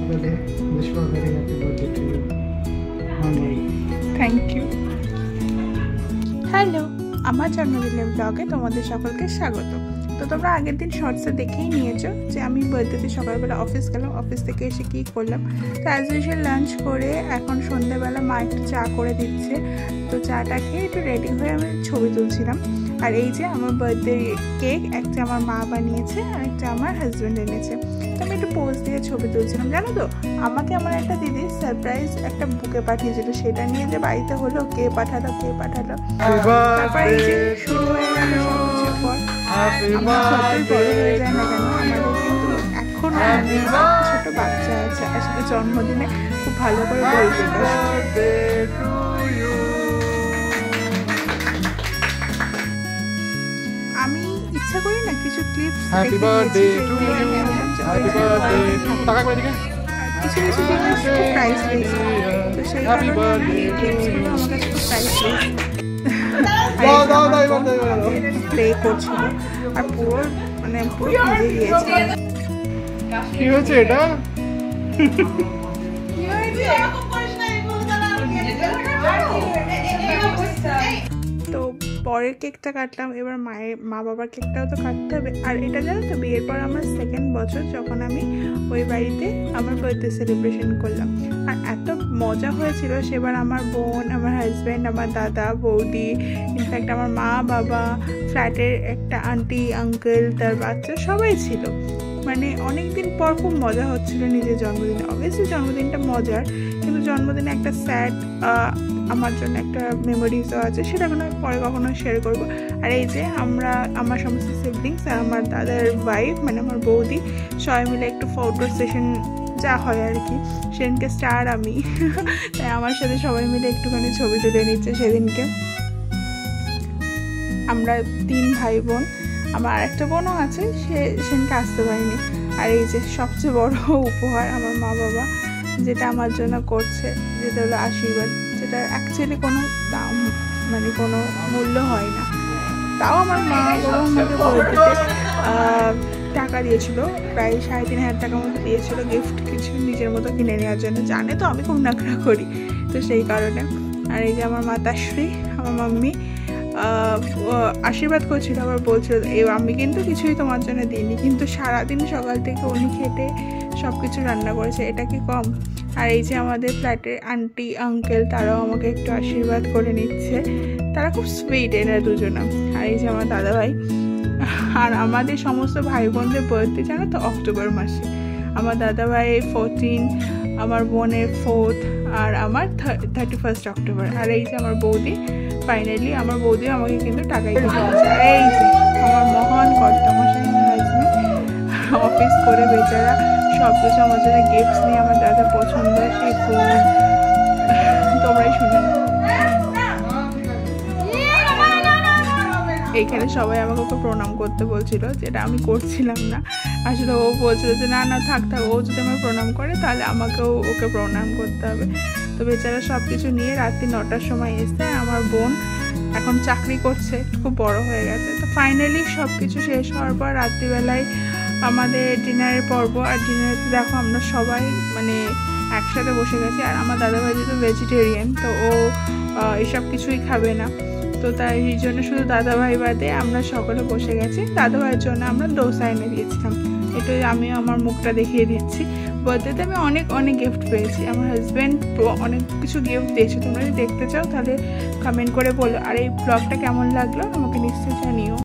birthday. Wish you a very happy birthday to you. Thank you. Hello, আমার জন্মদিনের ব্লগে তোমাদের সকলকে স্বাগত। তো তোমরা আগের দিন শর্টসে দেখেই নিয়েছো যে আমি বার্থডেতে সকালবেলা অফিস গেলাম, অফিস থেকে এসে কী করলাম। তো অ্যাজ ইউজুয়াল লাঞ্চ করে এখন সন্ধ্যাবেলা মা একটু চা করে দিচ্ছে, তো চাটা খেয়ে একটু রেডি হয়ে আমি ছবি তুলছিলাম। আর এই যে আমার বার্থডে কেক একটা আমার মা বানিয়েছে আর একটা আমার হাজব্যান্ড এনেছে। তো আমি একটু পোজ দিয়ে ছবি তুলছিলাম। জানো তো, আমাকে আমার একটা দিদি সারপ্রাইজ একটা বুকে পাঠিয়েছিল, সেটা নিয়ে যে বাড়িতে হলো কে পাঠালো। তারপর এই যে শুরু হয়ে গেল সবকিছুর পর। আমরা যতই বড় হয়ে যায় না কেন, আমাদের কিন্তু এখনো ছোট বাচ্চা আছে, আর সেটা জন্মদিনে খুব ভালো করে বলতে। আমি ইচ্ছা করি না কিছু ক্লিপস কিছু কিছু জিনিস খুব প্রাইসলেস, তো সেই কারণে আমি এই ক্লিপসগুলো আমার কাছে খুব প্রাইসলেস প্লে করছিল। আর পুরো ভিজে গিয়েছে। কি হয়েছে এটা? তো পরের কেকটা কাটলাম, এবার মা বাবার কেকটাও তো কাটতে হবে। আর এটা জানো তো, বিয়ের পর আমার 2nd বছর যখন আমি ওই বাড়িতে আমার বার্থডে সেলিব্রেশন করলাম। আর এত মজা হয়েছিল সেবার। আমার বোন, আমার হাজব্যান্ড, আমার দাদা বৌদি, ইনফ্যাক্ট আমার মা বাবা, ফ্ল্যাটের একটা আন্টি আঙ্কেল, তার বাচ্চা সবাই ছিল। মানে অনেকদিন পর খুব মজা হচ্ছিল নিজের জন্মদিনে। অবভিয়াসলি জন্মদিনটা মজার, কিন্তু জন্মদিনে একটা স্যাড আমার জন্য একটা মেমোরিজও আছে, সেটা পরে কখনো শেয়ার করবো। আর এই যে আমার সমস্ত সিবলিংস আর আমার দাদার ওয়াইফ মানে আমার বৌদি সবাই মিলে একটু ফটো সেশন যা হয় আর কি, সেদিনকে স্টার আমি, তাই আমার সাথে সবাই মিলে একটুখানি ছবি তুলে নিচ্ছে সেদিনকে। আমরা 3 ভাই বোন, আমার আরেকটা বোনও আছে, সে সেদিনকে আসতে পারেনি। আর এই যে সবচেয়ে বড় উপহার আমার মা বাবা যেটা আমার জন্য করছে, যেটা হলো আশীর্বাদ, যেটা অ্যাকচুয়ালি কোনো দাম মানে কোনো মূল্য হয় না। তাও আমার মা বাবা আমাকে বার্থডেতে টাকা দিয়েছিল, প্রায় 3,500 টাকার মতো দিয়েছিল গিফট কিছু নিজের মতো কিনে নেওয়ার জন্য। জানে তো আমি খুব নাকড়া করি, তো সেই কারণে। আর এই যে আমার মাতাশ্রী, আমার মাম্মি আশীর্বাদ করছিল, আবার বলছিল আমি কিন্তু কিছুই তোমার জন্য দিইনি, কিন্তু সারাদিন সকাল থেকে উনি খেটে সব কিছু রান্না করেছে, এটা কি কম? আর এই যে আমাদের ফ্ল্যাটের আন্টি আঙ্কেল, তারাও আমাকে একটু আশীর্বাদ করে নিচ্ছে, তারা খুব সুইট এরা দুজনা। আর এই যে আমার দাদাভাই। আর আমাদের সমস্ত ভাই বোনদের বার্থডে জানো তো অক্টোবর মাসে। আমার দাদাভাই 14, আমার বোনের 4th, আর আমার 31 অক্টোবর। আর এই যে আমার বৌদি, ফাইনালি আমার বৌদিও আমাকে কিন্তু টাকাই দিতে হচ্ছে। আর এই যে আমার মহান কর্তামশাই হাজব্যান্ড অফিস করে বেচারা সব কিছু আমার জন্য গিফটস নিয়ে, আমার দাদা পছন্দ সেই ফোন, তোমরাই শুনে না। এইখানে সবাই আমাকে ওকে প্রণাম করতে বলছিল, যেটা আমি করছিলাম না। আসলে ও বলছিল যে না থাক, ও যদি আমার প্রণাম করে তাহলে আমাকেও ওকে প্রণাম করতে হবে। তো বেচারা সব কিছু নিয়ে রাত্রি 9টার সময় এসে, আমার বোন এখন চাকরি করছে, খুব বড় হয়ে গেছে। তো ফাইনালি সব কিছু শেষ হওয়ার পর রাত্রিবেলায় আমাদের ডিনারের পর্ব। আর ডিনারেতে দেখো আমরা সবাই মানে একসাথে বসে গেছি। আর আমার দাদাভাই যেহেতু ভেজিটেরিয়ান, তো ও এসব কিছুই খাবে না, তো তাই এই জন্য শুধু দাদাভাই বাদে আমরা সকলে বসে গেছি। দাদাভাইয়ের জন্য আমরা ডোসা এনে দিয়েছিলাম। এটাই আমিও আমার মুখটা দেখিয়ে দিচ্ছি। বার্থডেতে আমি অনেক গিফট পেয়েছি। আমার হাজব্যান্ড অনেক কিছু গিফট দিয়েছে, তোমরা যদি দেখতে চাও তাহলে কমেন্ট করে বলো। আর এই ব্লগটা কেমন লাগলো আমাকে নিশ্চয়ই জানিও।